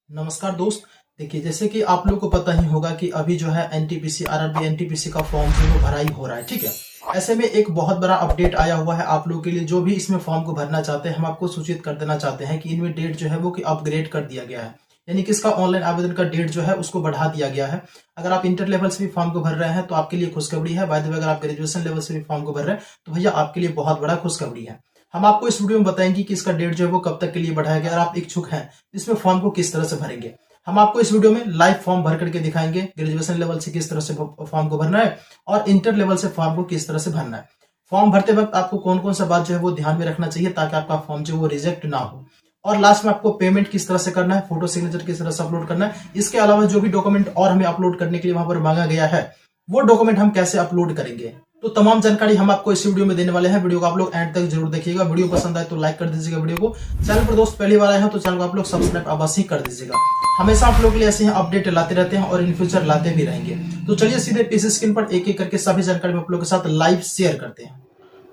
नमस्कार दोस्त। देखिए, जैसे कि आप लोगों को पता ही होगा कि अभी जो है एनटीपीसी आरआरबी एनटीपीसी का फॉर्म जो है वो भरा ही हो रहा है। ठीक है, ऐसे में एक बहुत बड़ा अपडेट आया हुआ है आप लोगों के लिए। जो भी इसमें फॉर्म को भरना चाहते हैं, हम आपको सूचित कर देना चाहते हैं कि इनमें डेट जो है वो कि अपग्रेड कर दिया गया है, यानी कि इसका ऑनलाइन आवेदन का डेट जो है उसको बढ़ा दिया गया है। अगर आप इंटर लेवल से भी फॉर्म को भर रहे हैं तो आपके लिए खुशखबरी है। बाय द वे, अगर आप ग्रेजुएशन लेवल से भी फॉर्म को भर रहे हैं तो भैया आपके लिए बहुत बड़ा खुशखबरी है। हम आपको इस वीडियो में बताएंगे कि इसका डेट जो है वो कब तक के लिए बढ़ाया गया, और आप इच्छुक हैं इसमें फॉर्म को किस तरह से भरेंगे। हम आपको इस वीडियो में लाइव फॉर्म भर करके दिखाएंगे, ग्रेजुएशन लेवल से किस तरह से फॉर्म को भरना है और इंटर लेवल से फॉर्म को किस तरह से भरना है। फॉर्म भरते वक्त आपको कौन कौन सा बात जो है वो ध्यान में रखना चाहिए ताकि आपका फॉर्म जो है वो रिजेक्ट ना हो। और लास्ट में आपको पेमेंट किस तरह से करना है, फोटो सिग्नेचर किस तरह से अपलोड करना है। इसके अलावा जो भी डॉक्यूमेंट और हमें अपलोड करने के लिए वहां पर मांगा गया है वो डॉक्यूमेंट हम कैसे अपलोड करेंगे, तो तमाम जानकारी हम आपको इस वीडियो में देने वाले हैं। वीडियो को आप लोग एंड तक जरूर देखिएगा। वीडियो पसंद आए तो लाइक कर दीजिएगा वीडियो को। चैनल पर दोस्त पहली बार आए हैं तो चैनल को आप लोग सब्सक्राइब अवश्य कर दीजिएगा। हमेशा आप लोगों के लिए ऐसे ही अपडेट लाते रहते हैं और इन फ्यूचर लाते भी रहेंगे। तो चलिए सीधे पीसी स्क्रीन पर एक एक करके सभी जानकारी हम आप लोगों के साथ लाइव शेयर करते हैं।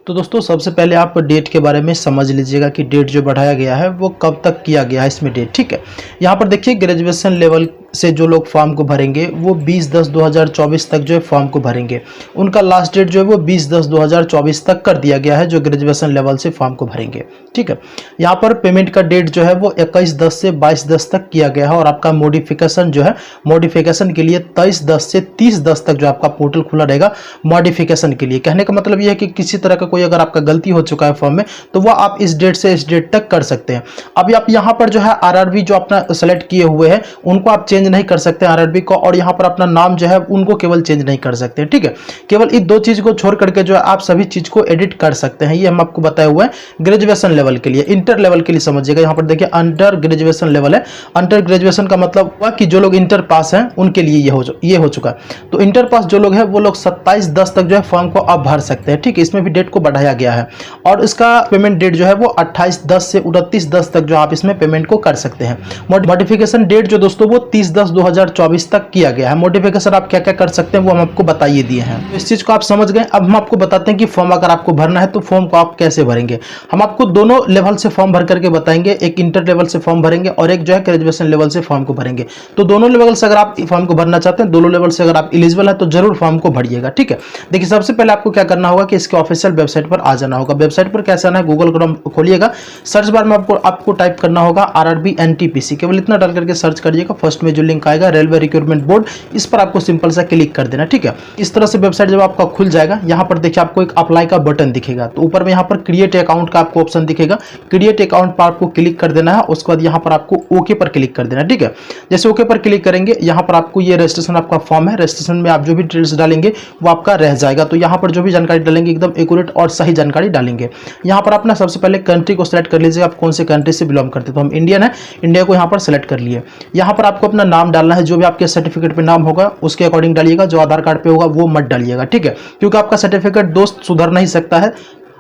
तो दोस्तों, सबसे पहले आप डेट के बारे में समझ लीजिएगा कि डेट जो बढ़ाया गया है वो कब तक किया गया है इसमें डेट। ठीक है, यहाँ पर देखिए, ग्रेजुएशन लेवल से जो लोग फॉर्म को भरेंगे वो 20/10/2024 तक जो है फॉर्म को भरेंगे। उनका लास्ट डेट जो है वो 20/10/2024 तक कर दिया गया है, जो ग्रेजुएशन लेवल से फॉर्म को भरेंगे। ठीक है, यहाँ पर पेमेंट का डेट जो है वो 21/10 से 22/10 तक किया गया है, और आपका मॉडिफिकेशन जो है मॉडिफिकेशन के लिए 23/10 से 30/10 तक जो आपका पोर्टल खुला रहेगा मॉडिफिकेशन के लिए। कहने का मतलब यह है कि किसी तरह का कोई अगर आपका गलती हो चुका है फॉर्म में तो वह आप इस डेट से इस डेट तक कर सकते हैं। अभी आप यहाँ पर जो है आरआरबी जो अपना सेलेक्ट किए हुए हैं उनको आप चेंज नहीं कर सकते आरआरबी को, और यहाँ पर अपना नाम जो है उनको केवल चेंज नहीं कर सकते। ठीक है, केवल इन दो चीज को छोड़ करके जो है आप सभी चीज को एडिट कर सकते हैं। ये हम आपको बताए हुए हैं ग्रेजुएशन लेवल के लिए। इंटर लेवल के लिए समझिएगा, यहाँ पर देखिए अंडर ग्रेजुएशन लेवल है। अंडर ग्रेजुएशन का मतलब हुआ कि जो लोग इंटर पास हैं उनके लिए ये हो चुका है। तो इंटर पास जो लोग हैं वो लोग 27/10 तक जो है फॉर्म को आप भर सकते हैं। ठीक है, इसमें भी डेट को बढ़ाया गया है, और इसका पेमेंट डेट जो है वो 28/10 से 29/10 तक जो आप इसमें पेमेंट को कर सकते हैं। मॉडिफिकेशन डेट जो दोस्तों वो 30/10/2024 तक किया गया है। मॉडिफिकेशन आप क्या क्या कर सकते हैं वो हम आपको बताइए दिए हैं, तो इस चीज को आप समझ गए। अब हम आपको बताते हैं कि फॉर्म अगर आपको भरना है तो फॉर्म को आप कैसे भरेंगे। हम आपको दोनों लेवल से फॉर्म भर करके बताएंगे, एक इंटर लेवल से फॉर्म भरेंगे और एक जो है ग्रेजुएशन लेवल से फॉर्म को भरेंगे। तो दोनों लेवल से अगर आप फॉर्म को भरना चाहते हैं, दोनों लेवल से अगर आप एलिजिबल है तो जरूर फॉर्म को भरिएगा। ठीक है, देखिए, सबसे पहले आपको क्या करना होगा कि इसके ऑफिशियल वेबसाइट पर आ जाना होगा। वेबसाइट पर कैसे आना है, गूगल क्रोम खोलिएगा, सर्च बार में आपको टाइप करना होगा आरआरबी एनटीपीसी। केवल इतना डाल करके सर्च करिएगा। फर्स्ट में जो लिंक आएगा रेलवे रिक्रूटमेंट बोर्ड, इस पर आपको सिंपल सा क्लिक कर देना। ठीक है, इस तरह से वेबसाइट जब आपका खुल जाएगा, यहाँ पर देखिए आपको एक अप्लाई का बटन दिखेगा। तो ऊपर में यहाँ पर क्रिएट अकाउंट का आपको ऑप्शन दिखेगा। क्रिएट अकाउंट पर आपको क्लिक कर देना है। उसके बाद यहाँ पर आपको ओके पर क्लिक कर देना। ठीक है, जैसे ओके पर क्लिक करेंगे, यहाँ पर आपको ये रजिस्ट्रेशन आपका फॉर्म है। रजिस्ट्रेशन में आप जो भी डिटेल्स डालेंगे वो आपका रह जाएगा। तो यहाँ पर जो भी जानकारी डालेंगे एकदम एक्यूरेट और सही जानकारी डालेंगे। यहाँ पर अपना सबसे पहले कंट्री को सिलेक्ट कर लीजिए, आप कौन से कंट्री से बिलोंग करते हैं। तो हम इंडियन है, इंडिया को यहाँ पर सिलेक्ट कर लिए। यहाँ पर आपको अपना नाम डालना है, जो भी आपके सर्टिफिकेट पे नाम होगा उसके अकॉर्डिंग डालिएगा। जो आधार कार्ड पे होगा वो मत डालिएगा। ठीक है, क्योंकि आपका सर्टिफिकेट दोस्त सुधर नहीं सकता है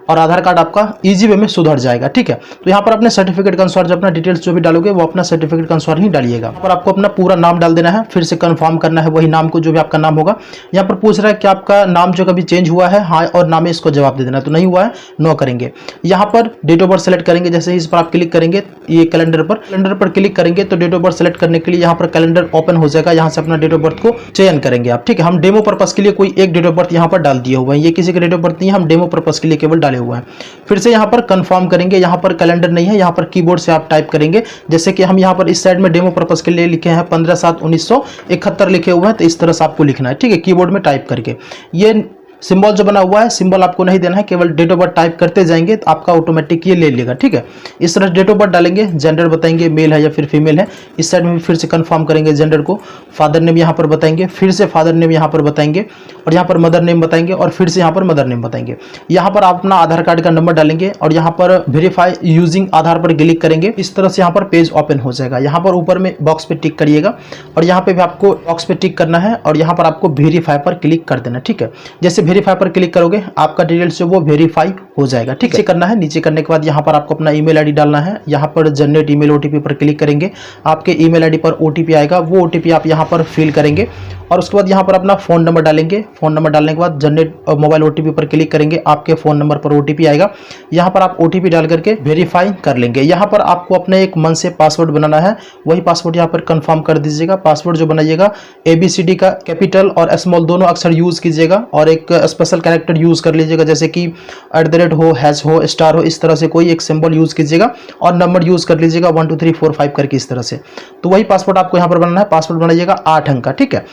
और आधार कार्ड आपका इजी वे में सुधर जाएगा। ठीक है, तो यहाँ पर अपने सर्टिफिकेट के अनुसार जो अपना डिटेल्स जो भी डालोगे वो अपना सर्टिफिकेट के अनुसार ही डालिएगा। यहाँ पर आपको अपना पूरा नाम डाल देना है, फिर से कंफर्म करना है वही नाम को जो भी आपका नाम होगा। यहाँ पर पूछ रहा है कि आपका नाम जो कभी चेंज हुआ है, हाँ और नाम है, इसको जवाब दे देना। तो नहीं हुआ है, नो करेंगे। यहाँ पर डेट ऑफ बर्थ सेलेक्ट करेंगे। जैसे ही इस पर आप क्लिक करेंगे, ये कैलेंडर पर क्लिक करेंगे तो डेट ऑफ बर्थ सेलेक्ट करने के लिए यहाँ पर कैलेंडर ओपन हो जाएगा। यहाँ से अपना डेट ऑफ बर्थ को चयन करेंगे आप। ठीक है, हम डेमो पर्पस के लिए कोई एक डेट ऑफ बर्थ यहाँ पर डाल दिए हुए हैं। ये किसी का डेट ऑफ बर्थ नहीं है, हम डेमो पर्पस के लिए केवल डाले हुए हैं। फिर से यहाँ पर कंफर्म करेंगे। यहाँ पर कैलेंडर नहीं है, यहाँ पर कीबोर्ड से आप टाइप करेंगे। जैसे कि हम यहाँ पर इस साइड में डेमो पर्पस के लिए लिखे हैं 15/7/1971 लिखे हुए हैं, तो इस तरह से आपको लिखना है। ठीक है, कीबोर्ड में टाइप करके। ये सिंबल जो बना हुआ है, सिंबल आपको नहीं देना है, केवल डेट ऑफ बर्थ टाइप करते जाएंगे तो आपका ऑटोमेटिक ये ले लेगा। ठीक है, इस तरह डेट ऑफ बर्थ डालेंगे, जेंडर बताएंगे मेल है या फिर फीमेल है। इस साइड में भी फिर से कंफर्म करेंगे जेंडर को। फादर नेम यहाँ पर बताएंगे, फिर से फादर नेम यहाँ पर बताएंगे, और यहाँ पर मदर नेम बताएंगे, और फिर से यहाँ पर मदर नेम बताएंगे। यहाँ पर आप अपना आधार कार्ड का नंबर डालेंगे और यहाँ पर वेरीफाई यूजिंग आधार पर क्लिक करेंगे। इस तरह से यहाँ पर पेज ओपन हो जाएगा। यहाँ पर ऊपर में बॉक्स पे टिक करिएगा, और यहाँ पे भी आपको बॉक्स पे टिक करना है, और यहाँ पर आपको वेरीफाई पर क्लिक कर देना। ठीक है, जैसे वेरीफाई पर क्लिक करोगे आपका डिटेल्स जो वो वेरीफाई हो जाएगा। ठीक है, करना है। नीचे करने के बाद यहाँ पर आपको अपना ईमेल आईडी डालना है। यहाँ पर जनरेट ईमेल ओटीपी पर क्लिक करेंगे। आपके ईमेल आईडी पर ओटीपी आएगा, वो ओटीपी आप यहाँ पर फिल करेंगे और उसके बाद यहाँ पर अपना फ़ोन नंबर डालेंगे। फ़ोन नंबर डालने के बाद जनरेट मोबाइल ओटीपी पर क्लिक करेंगे, आपके फ़ोन नंबर पर ओटीपी आएगा। यहाँ पर आप ओटीपी डाल करके वेरीफाई कर लेंगे। यहाँ पर आपको अपने एक मन से पासवर्ड बनाना है, वही पासवर्ड यहाँ पर कंफर्म कर दीजिएगा। पासवर्ड जो बनाइएगा ABCD का कैपिटल और स्मॉल दोनों अक्षर यूज़ कीजिएगा और एक स्पेशल कैरेक्टर यूज़ कर लीजिएगा, जैसे कि @ हो, हैश हो, स्टार हो, इस तरह से कोई एक सिंबल यूज़ कीजिएगा और नंबर यूज़ कर लीजिएगा 1 2 3 4 5 करके, इस तरह से। तो वही पासवर्ड आपको यहाँ पर बनाना है। पासवर्ड बनाइएगा 8 अंक का, ठीक है।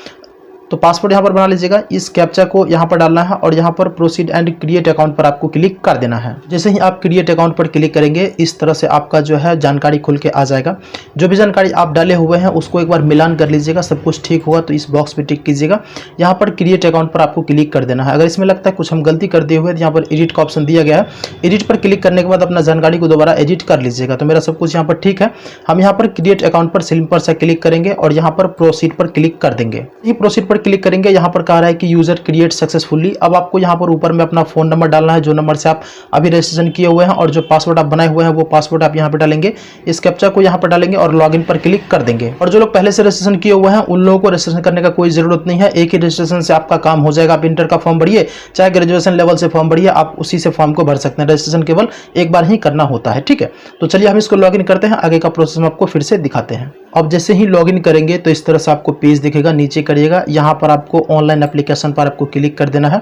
तो पासवर्ड यहाँ पर बना लीजिएगा, इस कैप्चा को यहाँ पर डालना है और यहाँ पर प्रोसीड एंड क्रिएट अकाउंट पर आपको क्लिक कर देना है। जैसे ही आप क्रिएट अकाउंट पर क्लिक करेंगे, इस तरह से आपका जो है जानकारी खुल के आ जाएगा। जो भी जानकारी आप डाले हुए हैं उसको एक बार मिलान कर लीजिएगा, सब कुछ ठीक होगा तो इस बॉक्स पे टिक कीजिएगा। यहाँ पर क्रिएट अकाउंट पर आपको क्लिक कर देना है। अगर इसमें लगता है कुछ हम गलती कर दिए हुए तो यहाँ पर एडिट का ऑप्शन दिया गया है, एडिट पर क्लिक करने के बाद अपना जानकारी को दोबारा एडिट कर लीजिएगा। तो मेरा सब कुछ यहाँ पर ठीक है। हम यहाँ पर क्रिएट अकाउंट पर सिंपल सा क्लिक करेंगे और यहाँ पर प्रोसीड पर क्लिक कर देंगे। ये प्रोसीड पर क्लिक करेंगे, यहाँ कह रहा है कि यूजर क्रिएट सक्सेसफुली। अब आपको यहाँ पर ऊपर में अपना फोन नंबर डालना है, जो नंबर से आप अभी रजिस्ट्रेशन किए हुए हैं, और जो पासवर्ड आप बनाए हुए हैं वो पासवर्ड आप यहाँ पे डालेंगे। इस कैप्चा को यहाँ पर डालेंगे और लॉगिन पर क्लिक कर देंगे। और जो लोग पहले से रजिस्ट्रेशन किए हुए हैं उन लोगों को रजिस्ट्रेशन करने का कोई जरूरत नहीं है, एक ही रजिस्ट्रेशन से आपका काम हो जाएगा। आप इंटर का फॉर्म भरिए, चाहे ग्रेजुएशन लेवल से फॉर्म भरिए, आप उसी से फॉर्म को भर सकते हैं। रजिस्ट्रेशन केवल एक बार ही करना होता है, ठीक है। तो चलिए हम इसको लॉगिन करते हैं, आगे का प्रोसेस हम आपको फिर से दिखाते हैं। अब जैसे ही लॉगिन करेंगे तो इस तरह से आपको पेज दिखेगा, नीचे करिएगा, यहाँ पर आपको ऑनलाइन एप्लीकेशन पर आपको क्लिक कर देना है।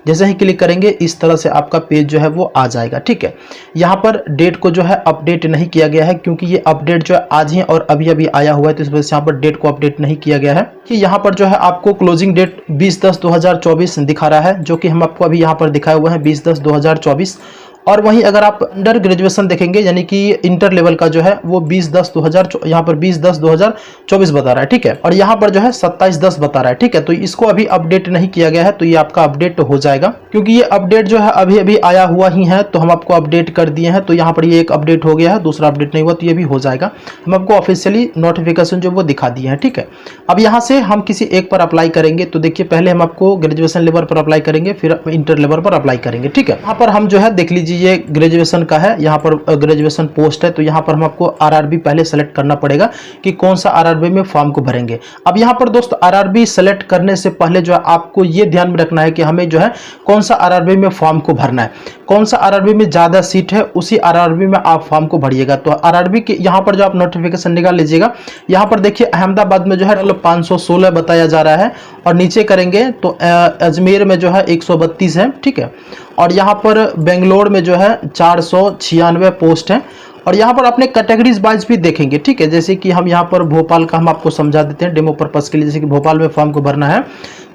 जैसे ही क्लिक करेंगे इस तरह से आपका पेज जो है वो आ जाएगा, ठीक है। यहाँ पर डेट को जो है अपडेट नहीं किया गया है, क्योंकि ये अपडेट जो है आज ही और अभी अभी आया हुआ है, तो इस वजह से यहाँ पर डेट को अपडेट नहीं किया गया है। कि यहाँ पर जो है आपको क्लोजिंग डेट 20/10/2024 दिखा रहा है, जो कि हम आपको अभी यहाँ पर दिखाए हुए हैं 20/10/2024। और वहीं अगर आप अंडर ग्रेजुएशन देखेंगे, यानी कि इंटर लेवल का जो है वो 20/10/2000 यहाँ पर 20/10/2024 बता रहा है, ठीक है। और यहाँ पर जो है 27/10 बता रहा है, ठीक है। तो इसको अभी अपडेट नहीं किया गया है, तो ये आपका अपडेट हो जाएगा, क्योंकि ये अपडेट जो है अभी अभी आया हुआ ही है, तो हम आपको अपडेट कर दिए हैं। तो यहाँ पर ये एक अपडेट हो गया है, दूसरा अपडेट नहीं हुआ, तो ये भी हो जाएगा। हम आपको ऑफिशियली नोटिफिकेशन जो वो दिखा दिए हैं, ठीक है। अब यहाँ से हम किसी एक पर अप्लाई करेंगे, तो देखिए पहले हम आपको ग्रेजुएशन लेवल पर अप्लाई करेंगे, फिर इंटर लेवल पर अप्लाई करेंगे, ठीक है। यहाँ पर हम जो है देख लीजिए ये ग्रेजुएशन का है, यहाँ पर ग्रेजुएशन पोस्ट है, तो यहाँ पर हम आपको आरआरबी पहले सेलेक्ट करना पड़ेगा कि कौन सा आरआरबी में फॉर्म को भरेंगे। अब यहाँ पर दोस्त आरआरबी सेलेक्ट करने से पहले जो है आपको ये ध्यान में रखना है कि हमें जो है कौन सा आरआरबी में फॉर्म को भरना है, कौन सा आरआरबी में ज्यादा सीट है उसी आरआरबी में आप फॉर्म को भरिएगा। तो आरआरबी के यहाँ पर जो आप नोटिफिकेशन निकाल लीजिएगा, यहाँ पर देखिए अहमदाबाद में जो है 516 बताया जा रहा है, और नीचे करेंगे तो अजमेर में जो है 132 है, ठीक है। और यहाँ पर बेंगलोर में जो है 496 पोस्ट है। और यहाँ पर अपने कैटेगरीज वाइज भी देखेंगे, ठीक है। जैसे कि हम यहाँ पर भोपाल का हम आपको समझा देते हैं डेमो पर्पस के लिए, जैसे कि भोपाल में फॉर्म को भरना है,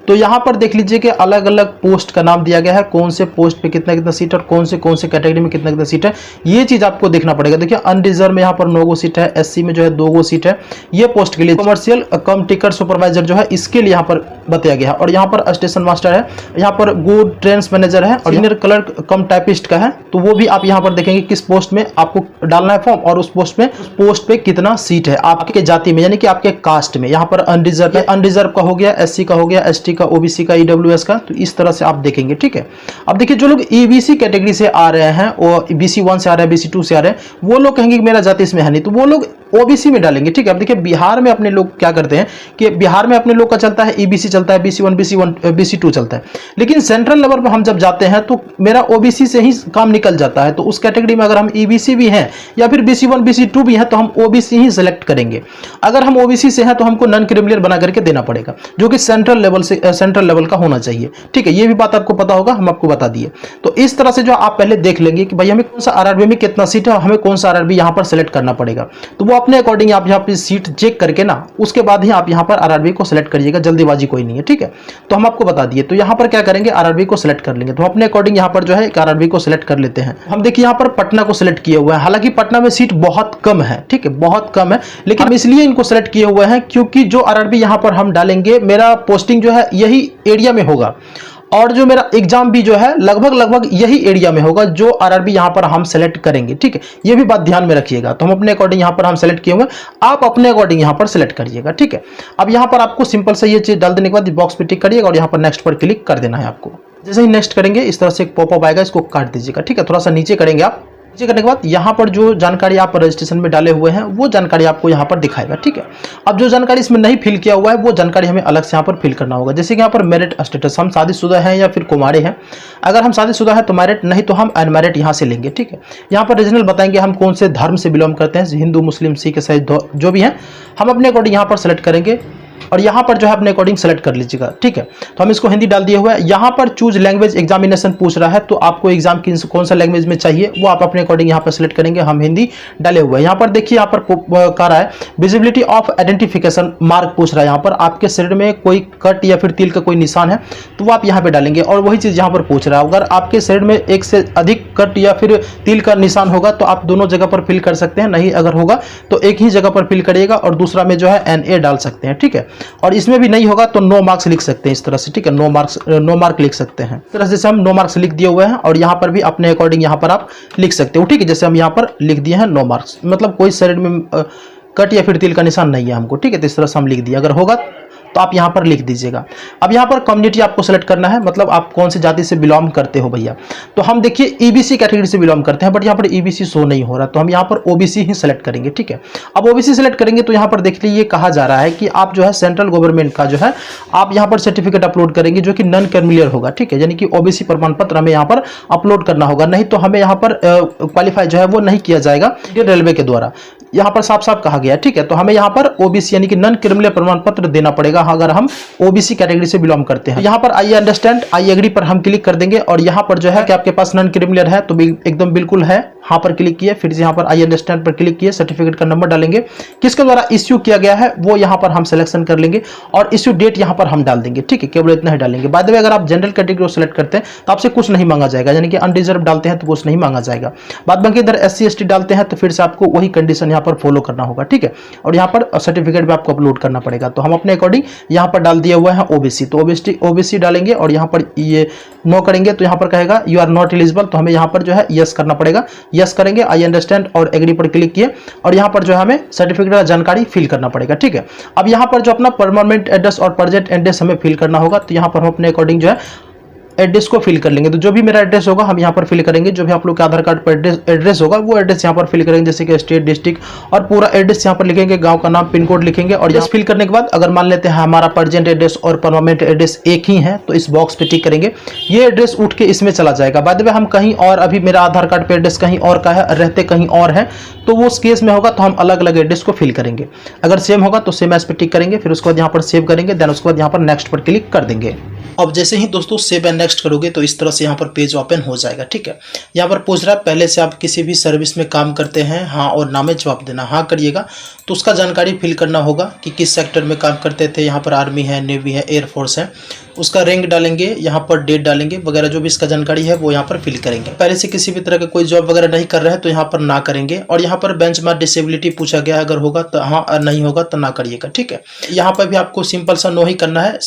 तो यहाँ पर देख लीजिए कि अलग अलग पोस्ट का नाम दिया गया है, कौन से पोस्ट पे कितना कितना सीट और कौन से कैटेगरी में कितना कितना सीट है, ये चीज आपको देखना पड़ेगा। देखिए अनरिजर्व में यहाँ पर 9 गो सीट है, एससी में जो है 2 गो सीट है, ये पोस्ट के लिए। कमर्शियल कम टिकट सुपरवाइजर जो है इसके लिए यहाँ पर बताया गया है। और यहाँ पर स्टेशन मास्टर है, यहाँ पर गुड ट्रेन मैनेजर है, और सीनियर क्लर्क कम टाइपिस्ट का है, तो वो भी आप यहाँ पर देखेंगे किस पोस्ट में आपको डालना है फॉर्म, और उस पोस्ट पे कितना सीट है आपके जाति में, यानी कि आपके कास्ट में। यहाँ पर अनरिजर्व का हो गया, एससी का हो गया, एसटी का, ओबीसी का, ईडब्ल्यूएस का, तो इस तरह से आप देखेंगे, ठीक है। अब देखिए जो लोग ईबीसी कैटेगरी से आ रहे हैं, वो बीसी 1 से आ रहे हैं, बीसी 2 से आ रहे हैं, वो लोग कहेंगे कि मेरा जाति इसमें है नहीं, तो वो लोग ओबीसी में डालेंगे, ठीक है। अब देखिए बिहार में अपने लोग क्या करते हैं कि बिहार में अपने लोग का चलता है ईबीसी चलता है, बीसी 1 बीसी 2 चलता है, लेकिन सेंट्रल लेवल पर हम जब जाते हैं तो मेरा ओबीसी से ही काम निकल जाता है। तो उस कैटेगरी में अगर हम ईबीसी भी हैं या फिर बीसी 1 बीसी 2 भी हैं तो हम ओबीसी ही सिलेक्ट करेंगे। अगर हम ओबीसी से हैं तो हमको नॉन क्रिमिनल बना करके देना पड़ेगा, जो कि सेंट्रल लेवल का होना चाहिए, ठीक है। ये भी बात आपको पता होगा, हम आपको बता दिए। तो इस तरह से जो आप पहले देख लेंगे कि भाई हमें कौन सा आरआरबी में कितना सीट है, हमें कौन सा आरआरबी यहाँ पर सेलेक्ट करना पड़ेगा, तो वो अपने अकॉर्डिंग आप यहाँ पे सीट चेक करके ना उसके बाद ही आप यहाँ पर आरआरबी को सिलेक्ट करिएगा, जल्दीबाजी कोई नहीं है, ठीक है। तो हम आपको बता दिए। तो यहाँ पर क्या करेंगे, आरआरबी को सिलेक्ट कर लेंगे। तो अपने अकॉर्डिंग यहाँ पर जो है आरआरबी को सिलेक्ट कर लेते हैं। हम देखिए यहाँ पर पटना को सिलेक्ट किए हुए हैं, हालांकि पटना में सीट बहुत कम है, ठीक है, बहुत कम है, लेकिन हम इसलिए इनको सिलेक्ट किए हुए हैं क्योंकि जो आरआरबी यहाँ पर हम डालेंगे, मेरा पोस्टिंग जो है यही एरिया में होगा, और जो मेरा एग्जाम भी जो है लगभग यही एरिया में होगा जो आरआरबी यहां पर हम सेलेक्ट करेंगे, ठीक है। ये भी बात ध्यान में रखिएगा। तो हम अपने अकॉर्डिंग यहां पर हम सेलेक्ट किए होंगे, आप अपने अकॉर्डिंग यहां पर सेलेक्ट करिएगा, ठीक है। अब यहां पर आपको सिंपल से ये चीज डाल देने के बाद बॉक्स पे टिक करिएगा और यहां पर नेक्स्ट पर क्लिक कर देना है आपको। जैसे ही नेक्स्ट करेंगे इस तरह से एक पॉपअप आएगा, इसको काट दीजिएगा, ठीक है। थोड़ा सा नीचे करेंगे आप, नीचे करने के बाद यहाँ पर जो जानकारी आप रजिस्ट्रेशन में डाले हुए हैं वो जानकारी आपको यहाँ पर दिखाएगा, ठीक है। अब जो जानकारी इसमें नहीं फिल किया हुआ है वो जानकारी हमें अलग से यहाँ पर फिल करना होगा। जैसे कि यहाँ पर मैरिड स्टेटस, हम शादीशुदा हैं या फिर कुंवारे हैं। अगर हम शादीशुदा है तो मैरिड, नहीं तो हम अनमैरिड यहाँ से लेंगे, ठीक है। यहाँ पर रीजनल बताएंगे हम कौन से धर्म से बिलोंग करते हैं, हिंदू, मुस्लिम, सिख, ईसाई जो भी हैं, हम अपने अकॉर्डिंग यहाँ पर सेलेक्ट करेंगे और यहाँ पर जो है अपने अकॉर्डिंग सेलेक्ट कर लीजिएगा, ठीक है। तो हम इसको हिंदी डाल दिए हुए हैं। यहाँ पर चूज लैंग्वेज एग्जामिनेशन पूछ रहा है, तो आपको एग्जाम कौन सा लैंग्वेज में चाहिए वो आप अपने अकॉर्डिंग यहाँ पर सेलेक्ट करेंगे। हम हिंदी डाले हुए हैं। यहाँ पर देखिए, यहाँ पर कह रहा है विजिबिलिटी ऑफ आइडेंटिफिकेशन मार्क पूछ रहा है। यहाँ पर आपके शरीर में कोई कट या फिर तिल का कोई निशान है तो वो आप यहाँ पे डालेंगे, और वही चीज यहाँ पर पूछ रहा है। अगर आपके शरीर में एक से अधिक कट या फिर तिल का निशान होगा तो आप दोनों जगह पर फिल कर सकते हैं, नहीं अगर होगा तो एक ही जगह पर फिल करिएगा और दूसरा में जो है NA डाल सकते हैं, ठीक है। और इसमें भी नहीं होगा तो नो मार्क्स लिख सकते हैं इस तरह से, ठीक है। नो मार्क लिख सकते हैं इस तरह से। हम नो मार्क्स लिख दिए हुए हैं और यहाँ पर भी अपने अकॉर्डिंग यहाँ पर आप लिख सकते हो, ठीक है। जैसे हम यहाँ पर लिख दिए हैं नो मार्क्स, मतलब कोई शरीर में कट या फिर तिल का निशान नहीं है हमको, ठीक है। तो इस तरह से हम लिख दिए। अगर होगा तो आप यहाँ पर लिख दीजिएगा। अब यहाँ पर कम्युनिटी आपको सेलेक्ट करना है, मतलब आप कौन सी जाति से बिलोंग करते हो भैया। तो हम देखिए EBC कैटेगरी से बिलोंग करते हैं, बट यहाँ पर EBC शो नहीं हो रहा, तो हम यहाँ पर OBC ही सेलेक्ट करेंगे, ठीक है। अब OBC सेलेक्ट करेंगे तो यहाँ पर देख लीजिए, कहा जा रहा है कि आप जो है सेंट्रल गवर्नमेंट का जो है आप यहाँ पर सर्टिफिकेट अपलोड करेंगे जो कि नॉन क्रिमिनल होगा, ठीक है। यानी कि OBC प्रमाण पत्र हमें यहाँ पर अपलोड करना होगा, नहीं तो हमें यहाँ पर क्वालिफाई जो है वो नहीं किया जाएगा रेलवे के द्वारा। यहाँ पर साफ साफ कहा गया है, ठीक है। तो हमें यहाँ पर OBC यानी कि नॉन क्रिमिनल प्रमाण पत्र देना पड़ेगा अगर हम OBC कैटेगरी से बिलोंग करते हैं। तो यहाँ पर आई अंडरस्टैंड, आई एग्री पर हम क्लिक कर देंगे और यहाँ पर जो है कि आपके पास नॉन क्रिमिनल है तो एकदम बिल्कुल है, यहाँ पर क्लिक किए, फिर से यहाँ पर आई अंडरस्टैंड पर क्लिक किए, सर्टिफिकेट का नंबर डालेंगे, किसके द्वारा इश्यू किया गया है वो यहाँ पर हम सिलेक्शन कर लेंगे और इश्यू डेट यहाँ पर हम डाल देंगे, ठीक है। केवल इतना ही डालेंगे। बाय द वे, अगर आप जनरल कैटेगरी को सिलेक्ट करते हैं तो आपसे कुछ नहीं मांगा जाएगा, यानी कि अनडिजर्व डालते हैं तो कुछ नहीं मांगा जाएगा। बाद बाकी इधर SC ST डालते हैं तो फिर से आपको वही कंडीशन यहाँ पर फॉलो करना होगा, ठीक है। और यहाँ पर सर्टिफिकेट भी आपको अपलोड करना पड़ेगा। तो हम अपने अकॉर्डिंग यहाँ पर डाल दिया हुआ है OBC, तो OBC डालेंगे और यहाँ पर ये नो करेंगे तो यहाँ पर कहेगा यू आर नॉट एलिजिबल, तो हमें यहाँ पर जो है यस करना पड़ेगा। यस करेंगे, आई अंडरस्टैंड और एग्री पर क्लिक किए और यहाँ पर जो है हमें सर्टिफिकेट का जानकारी फिल करना पड़ेगा, ठीक है। अब यहाँ पर जो अपना परमानेंट एड्रेस और प्रेजेंट एड्रेस हमें फिल करना होगा, तो यहाँ पर हम अपने अकॉर्डिंग जो है एड्रेस को फिल कर लेंगे। तो जो भी मेरा एड्रेस होगा हम यहाँ पर फिल करेंगे, जो भी आप लोग के आधार कार्ड पर एड्रेस होगा वो एड्रेस यहाँ पर फिल करेंगे, जैसे कि स्टेट, डिस्ट्रिक्ट और पूरा एड्रेस यहाँ पर लिखेंगे, गांव का नाम, पिन कोड लिखेंगे। और यस फिल करने के बाद अगर मान लेते हैं हमारा प्रेजेंट एड्रेस और परमानेंट एड्रेस एक ही है तो इस बॉक्स पे टिक करेंगे, ये एड्रेस उठ के इसमें चला जाएगा। बाय द वे, हम कहीं और, अभी मेरा आधार कार्ड पे एड्रेस कहीं और का है, रहते कहीं और है, तो वो उस केस में होगा तो हम अलग अलग एड्रेस को फिल करेंगे। अगर सेम होगा तो सेम एज पे टिक करेंगे, फिर उसके बाद यहाँ पर सेव करेंगे, देन उसके बाद यहाँ पर नेक्स्ट पर क्लिक कर देंगे। अब जैसे ही दोस्तों सेव एंड नेक्स्ट करोगे तो इस तरह से यहाँ पर पेज ओपन हो जाएगा, ठीक है। यहाँ पर पूछ रहा है पहले से आप किसी भी सर्विस में काम करते हैं, हाँ और ना में जवाब देना। हाँ करिएगा तो उसका जानकारी फिल करना होगा कि किस सेक्टर में काम करते थे। यहाँ पर आर्मी है, नेवी है, एयरफोर्स है, उसका रैंक डालेंगे, यहाँ पर डेट डालेंगे वगैरह, जो भी इसका जानकारी है वो यहाँ पर फिल करेंगे। पहले से किसी भी तरह का कोई जॉब वगैरह नहीं कर रहे हैं तो यहाँ पर ना करेंगे। और यहाँ पर बेंचमार्क डिसेबिलिटी पूछा गया, अगर होगा तो हाँ, नहीं होगा तो ना करिएगा, ठीक है। यहाँ पर भी आपको सिंपल सा नो ही करना है,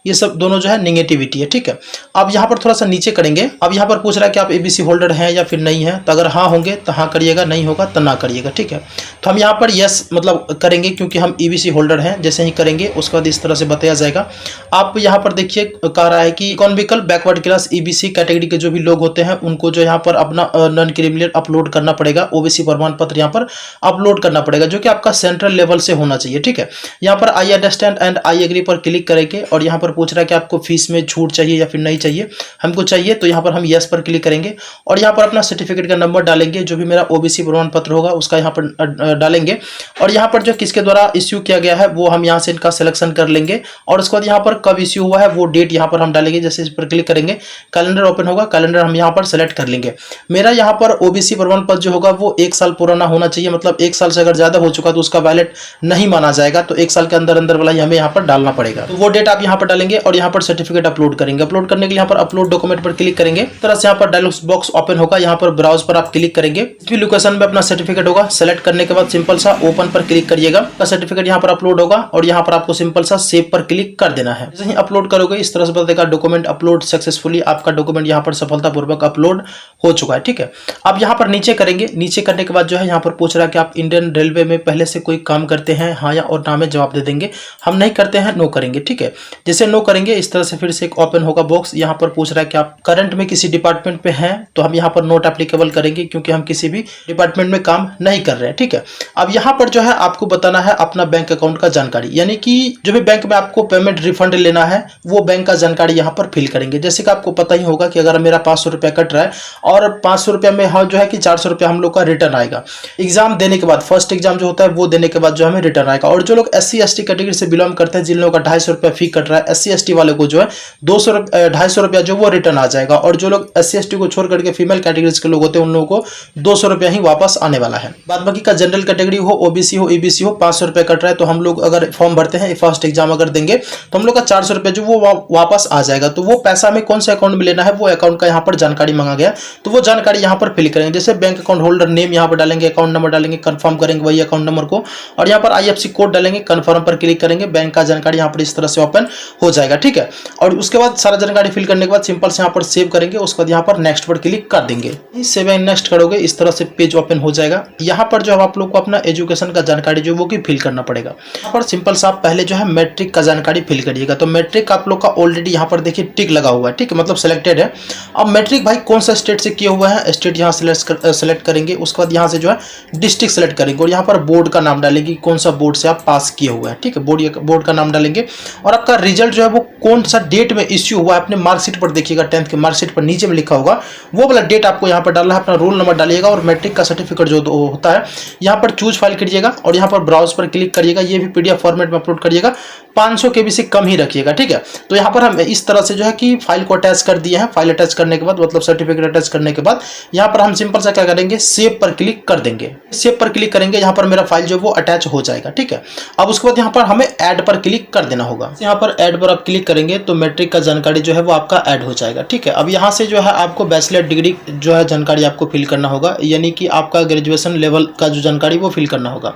ये सब दोनों जो है नेगेटिविटी है, ठीक है। अब यहाँ पर थोड़ा सा नीचे करेंगे। अब यहाँ पर पूछ रहा है कि आप ABC होल्डर हैं या फिर नहीं है, तो अगर हाँ होंगे तो हाँ करिएगा, नहीं होगा तो ना करिएगा, ठीक है। तो हम यहाँ पर यस मतलब करेंगे क्योंकि हम EBC होल्डर हैं। जैसे ही करेंगे उसके बाद इस तरह से बताया जाएगा। आप यहाँ पर देखिए कह रहा है कि economical backward class EBC category के जो भी लोग होते हैं उनको जो यहाँ पर अपना नॉन क्रिमिनल अपलोड करना पड़ेगा, OBC प्रमाण पत्र यहाँ पर अपलोड करना पड़ेगा, जो कि आपका सेंट्रल लेवल से होना चाहिए, ठीक है। यहाँ पर I understand and I agree पर क्लिक करेंगे और यहाँ पर पूछ रहा है कि आपको फीस में छूट चाहिए या फिर नहीं चाहिए। हमको चाहिए तो यहाँ पर हम यस पर क्लिक करेंगे और यहाँ पर अपना सर्टिफिकेट का नंबर डालेंगे, जो भी मेरा OBC प्रमाण पत्र होगा उसका यहाँ पर डालेंगे और यहाँ पर जो किसके द्वारा इश्यू किया गया है वो हम यहाँ से इनका सिलेक्शन कर लेंगे और उसके बाद यहाँ पर कब इश्यू हुआ है वो डेट यहाँ पर हम डालेंगे। जैसे इस पर क्लिक करेंगे कैलेंडर ओपन होगा, कैलेंडर हम यहाँ पर सेलेक्ट कर लेंगे। मेरा यहाँ पर OBC प्रमाण पत्र जो होगा वो 1 साल पुराना होना चाहिए, मतलब 1 साल से अगर ज्यादा हो चुका तो उसका वैलिड नहीं माना जाएगा, तो 1 साल के अंदर अंदर वाला ही हमें यहाँ पर डालना पड़ेगा। तो वो डेट आप यहाँ पर डालेंगे और यहाँ पर सर्टिफिकेट अपलोड करेंगे। अपलोड करने के लिए यहाँ पर अपलोड डॉक्यूमेंट पर क्लिक करेंगे, इस तरह से यहाँ पर डायलॉग बॉक्स ओपन होगा। यहाँ पर ब्राउज पर आप क्लिक करेंगे, जिस भी लोकेशन में अपना सर्टिफिकेट होगा सेलेक्ट करने के बाद सिंपल सा ओपन पर क्लिक करिएगा, सर्टिफिकेट यहाँ पर अपलोड होगा और यहाँ पर आपको सिंपल सा सेव पर क्लिक कर देना है। जैसे ही अपलोड करोगे इस तरह से बताएगा डॉक्यूमेंट अपलोड सक्सेसफुली, आपका डॉक्यूमेंट यहाँ पर सफलतापूर्वक अपलोड हो चुका है, ठीक है। अब यहाँ पर नीचे करेंगे, नीचे करने के बाद जो है यहाँ पर पूछ रहा है कि आप इंडियन रेलवे में पहले से कोई काम करते हैं, हाँ या और ना में जवाब दे देंगे। हम नहीं करते हैं, नो करेंगे, ठीक है। जैसे जैसे नो करेंगे इस तरह से फिर से एक ओपन होगा बॉक्स। यहाँ पर पूछ रहा है कि आप करंट में किसी डिपार्टमेंट पे हैं, तो हम यहाँ पर नोट एप्लीकेबल करेंगे क्योंकि हम किसी भी डिपार्टमेंट में काम नहीं कर रहे हैं, ठीक है। अब यहाँ पर जो है आपको बताना है अपना बैंक अकाउंट का जानकारी, यानी कि जो भी बैंक में आपको पेमेंट रिफंड लेना है वो बैंक का जानकारी यहाँ पर फिल करेंगे। जैसे कि आपको पता ही होगा कि अगर मेरा 500 रुपया कट रहा है और 500 रुपया में हम जो है कि 400 रुपया हम लोग का रिटर्न आएगा एग्जाम देने के बाद, फर्स्ट एग्जाम जो होता है वो देने के बाद जो हमें रिटर्न आएगा। और जो लोग SC ST कैटेगरी से बिलोंग करते हैं, जिन लोगों का 250 रुपया फी कट रहा है, SC ST वाले को जो है 250 रुपया जो वो रिटर्न आ जाएगा। और जो लोग SC ST को छोड़ करके फीमेल कैटेगरीज के लोग होते हैं उन लोगों को 200 रुपया ही वापस आने वाला है। बाद बाकी का जनरल कैटेगरी हो, OBC हो, EBC हो, 500 रुपया कट रहा है, तो हम लोग अगर फॉर्म भरते हैं फर्स्ट एग्जाम अगर देंगे तो हम लोग का 400 रुपया जो वो वापस आ जाएगा। तो वो पैसा हमें कौन से अकाउंट में लेना है वो अकाउंट का यहाँ पर जानकारी मांगा गया, तो वो जानकारी यहाँ पर फिल करेंगे। जैसे बैंक अकाउंट होल्डर नेम यहाँ पर डालेंगे, अकाउंट नंबर डालेंगे, कंफर्म करेंगे वही अकाउंट नंबर को, और यहाँ पर IFSC कोड डालेंगे, कंफर्म पर क्लिक करेंगे, बैंक का जानकारी यहाँ पर इस तरह से ओपन हो जाएगा, ठीक है। और उसके बाद सारा जानकारी फिल करने के बाद सिंपल से यहाँ पर सेव करेंगे, उसके बाद यहाँ पर नेक्स्ट पर क्लिक कर देंगे। सेव एंड नेक्स्ट करोगे इस तरह से पेज ओपन हो जाएगा। यहाँ पर जो है आप लोग को अपना एजुकेशन का जानकारी जो वो की फिल करना पड़ेगा। यहाँ पर सिंपल सा आप पहले जो है मैट्रिक का जानकारी फिल करिएगा। तो मैट्रिक आप लोग का ऑलरेडी यहाँ पर देखिए टिक लगा हुआ है, ठीक है, मतलब सिलेक्टेड है। अब मैट्रिक भाई कौन सा स्टेट से किया हुआ है, स्टेट यहाँ सेलेक्ट करेंगे, उसके बाद यहाँ से जो है डिस्ट्रिक्ट सेलेक्ट करेंगे और यहाँ पर बोर्ड का नाम डालेंगे, कौन सा बोर्ड से आप पास किए हुए हैं, ठीक है, बोर्ड का नाम डालेंगे। और आपका रिजल्ट जो है वो कौन सा डेट में इश्यू हुआ है अपने मार्कशीट पर देखिएगा, 10th के मार्कशीट पर नीचे में लिखा होगा वो वाला डेट आपको यहाँ पर डालना है, अपना रोल नंबर डालिएगा और मैट्रिक का सर्टिफिकेट जो होता है यहाँ पर चूज फाइल करिएगा और यहाँ पर ब्राउज पर क्लिक करिएगा। ये भी PDF फॉर्मेट में अपलोड करिएगा, 500 KB से कम ही रखिएगा, ठीक है। तो यहाँ पर हम इस तरह से जो है कि फाइल को अटैच कर दिए हैं। फाइल अटैच करने के बाद मतलब सर्टिफिकेट अटैच करने के बाद यहाँ पर हम सिंपल सा क्या करेंगे, सेव पर क्लिक कर देंगे। सेव पर क्लिक करेंगे, यहाँ पर मेरा फाइल जो वो अटैच हो जाएगा, ठीक है। अब उसके बाद यहाँ पर हमें ऐड पर क्लिक कर देना होगा। यहाँ पर ऐड पर आप क्लिक करेंगे तो मैट्रिक का जानकारी जो है वो आपका ऐड हो जाएगा, ठीक है। अब यहाँ से जो है आपको बैचलर डिग्री जो है जानकारी आपको फिल करना होगा, यानी कि आपका ग्रेजुएशन लेवल का जो जानकारी वो फिल करना होगा।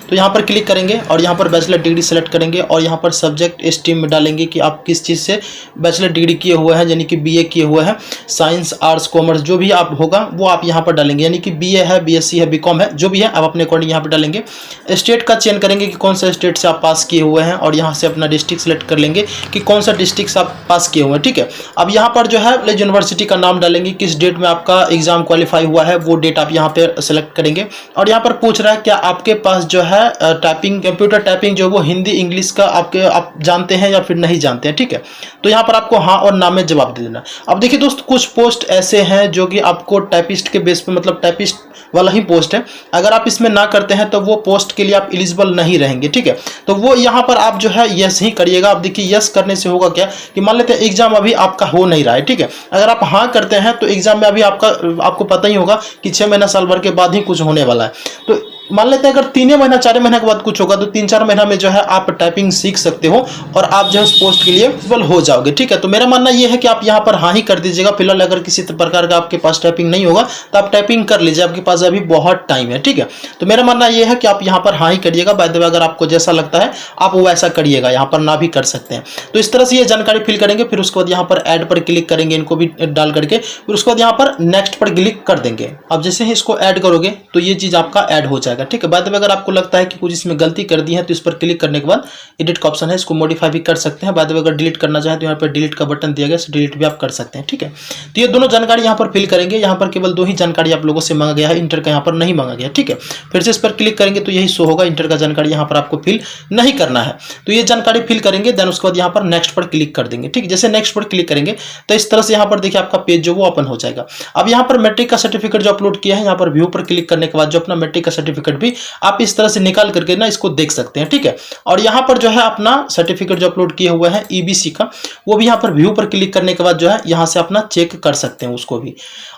तो यहाँ पर क्लिक करेंगे और यहाँ पर बैचलर डिग्री सेलेक्ट करेंगे और यहाँ पर सब्जेक्ट स्ट्रीम में डालेंगे कि आप किस चीज़ से बैचलर डिग्री किए हुए हैं, यानी कि BA किए हुए हैं, साइंस आर्ट्स कॉमर्स जो भी आप होगा वो आप यहाँ पर डालेंगे, यानी कि BA है, BSc है, BCom है, जो भी है आप अपने अकॉर्डिंग यहाँ पर डालेंगे। स्टेट का चयन करेंगे कि कौन सा स्टेट से आप पास किए हुए हैं और यहाँ से अपना डिस्ट्रिक्ट सेलेक्ट कर लेंगे कि कौन सा डिस्ट्रिक्ट से आप पास किए हुए हैं, ठीक है। अब यहाँ पर जो है यूनिवर्सिटी का नाम डालेंगे, किस डेट में आपका एग्जाम क्वालिफाई हुआ है वो डेट आप यहाँ पे सेलेक्ट करेंगे। और यहाँ पर पूछ रहा है क्या आपके पास जो है टाइपिंग, कंप्यूटर टाइपिंग जो वो हिंदी इंग्लिश का आप जानते हैं या फिर नहीं जानते हैं, ठीक है। तो यहाँ पर आपको हाँ और ना में जवाब दे देना। अब देखिए दोस्त, कुछ पोस्ट ऐसे हैं जो कि आपको टाइपिस्ट के बेस पे, मतलब टाइपिस्ट वाला ही पोस्ट है, अगर आप इसमें ना करते हैं तो वो पोस्ट के लिए आप एलिजिबल नहीं रहेंगे, ठीक है। तो वो यहाँ पर आप जो है यस ही करिएगा। अब देखिए यस करने से होगा क्या कि मान लेते हैं एग्जाम अभी आपका हो नहीं रहा है, ठीक है। अगर आप हाँ करते हैं तो एग्जाम में अभी आपको पता ही होगा कि 6 महीना साल भर के बाद ही कुछ होने वाला है। तो मान लेते हैं अगर 3 महीना 4 महीने के बाद कुछ होगा तो 3-4 महीना में जो है आप टाइपिंग सीख सकते हो और आप जो है उस पोस्ट के लिए एलिजिबल हो जाओगे, ठीक है। तो मेरा मानना यह है कि आप यहाँ पर हाँ ही कर दीजिएगा। फिलहाल अगर किसी प्रकार का आपके पास टाइपिंग नहीं होगा तो आप टाइपिंग कर लीजिए, आपके पास अभी बहुत टाइम है, ठीक है। तो मेरा मानना यह है कि आप यहाँ पर हाँ ही करिएगा। बाय द वे अगर आपको जैसा लगता है आप वैसा करिएगा, यहाँ पर ना भी कर सकते हैं। तो इस तरह से ये जानकारी फिल करेंगे, फिर उसके बाद यहाँ पर ऐड पर क्लिक करेंगे, इनको भी डाल करके, फिर उसके बाद यहाँ पर नेक्स्ट पर क्लिक कर देंगे। अब जैसे ही इसको ऐड करोगे तो ये चीज आपका ऐड हो जाएगा, ठीक है। बाय द वे अगर आपको लगता है कि कुछ इसमें गलती कर दी है तो इस पर क्लिक करने के बाद एडिट का ऑप्शन है, इसको मॉडिफाई भी कर सकते हैं। बाय द वे अगर डिलीट करना चाहें तो यहाँ पर डिलीट का बटन दिया गया, डिलीट भी आप कर सकते हैं, ठीक है। तो ये दोनों जानकारी यहाँ पर फिल करेंगे। यहाँ पर केवल 2 ही जानकारी आप लोगों से मांगा गया है, इंटर का यहाँ पर नहीं मांगा गया, ठीक है। फिर से इस पर क्लिक करेंगे तो यही शो होगा, इंटर का जानकारी यहाँ पर आपको फिल नहीं करना है। तो ये जानकारी फिल करेंगे, देन उसके बाद यहाँ पर नेक्स्ट पर क्लिक कर देंगे, ठीक है। जैसे नेक्स्ट पर क्लिक करेंगे तो इस तरह से यहाँ पर देखिए आपका पेज जो वो ओपन हो जाएगा। अब यहाँ पर मैट्रिक का सर्टिफिकेट जो अपलोड किया है, यहाँ पर व्यू पर क्लिक करने के बाद जो अपना मैट्रिक का सर्टिफिकेट भी आप इस तरह से निकाल करके ना इसको देख सकते हैं, ठीक है। और यहाँ पर जो है अपना सर्टिफिकेट जो अपलोड किए हुए हैं EBC का, वो भी यहाँ पर व्यू पर क्लिक करने के बाद जो है यहाँ से अपना चेक कर सकते हैं उसको भी।